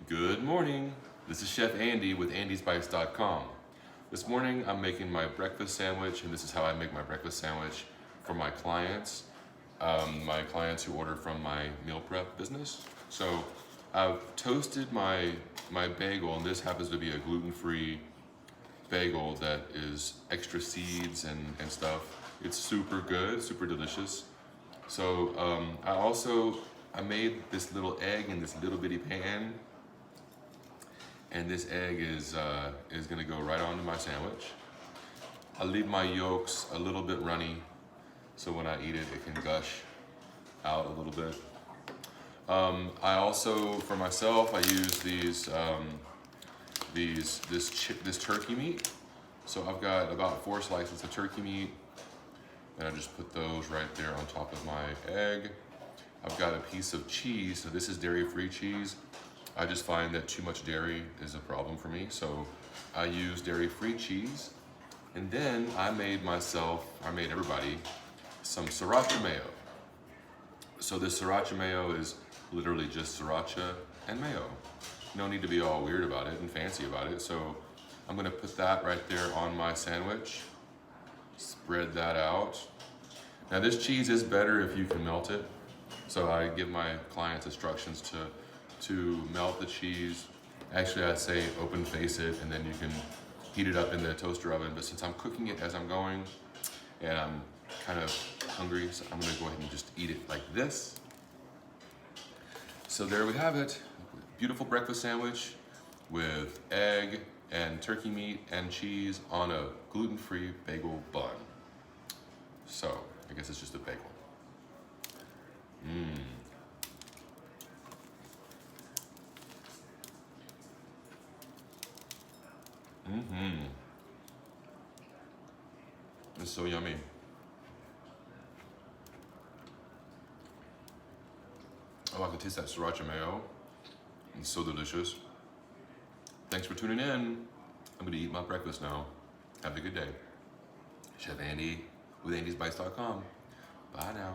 Good morning. This is Chef Andy with andysbites.com. This morning I'm making my breakfast sandwich, and this is how I make my breakfast sandwich for my clients. My clients who order from my meal prep business. So I've toasted my bagel, and this happens to be a gluten-free bagel that is extra seeds and stuff. It's super good, super delicious. So I made this little egg in this little bitty pan, and this egg is gonna go right onto my sandwich. I leave my yolks a little bit runny, so when I eat it, it can gush out a little bit. I also, for myself, I use this turkey meat. So I've got about 4 slices of turkey meat, and I just put those right there on top of my egg. I've got a piece of cheese, so this is dairy-free cheese. I just find that too much dairy is a problem for me, so I use dairy-free cheese. And then I made everybody some sriracha mayo. So this sriracha mayo is literally just sriracha and mayo. No need to be all weird about it and fancy about it. So I'm gonna put that right there on my sandwich. Spread that out. Now this cheese is better if you can melt it. So I give my clients instructions to melt the cheese. Actually, I'd say open face it, and then you can heat it up in the toaster oven. But since I'm cooking it as I'm going, and I'm kind of hungry, so I'm gonna go ahead and just eat it like this. So there we have it. Beautiful breakfast sandwich with egg and turkey meat and cheese on a gluten-free bagel bun. So I guess it's just a bagel. It's so yummy. Oh, I can taste that sriracha mayo. It's so delicious. Thanks for tuning in. I'm gonna eat my breakfast now. Have a good day. Chef Andy with andysbites.com. Bye now.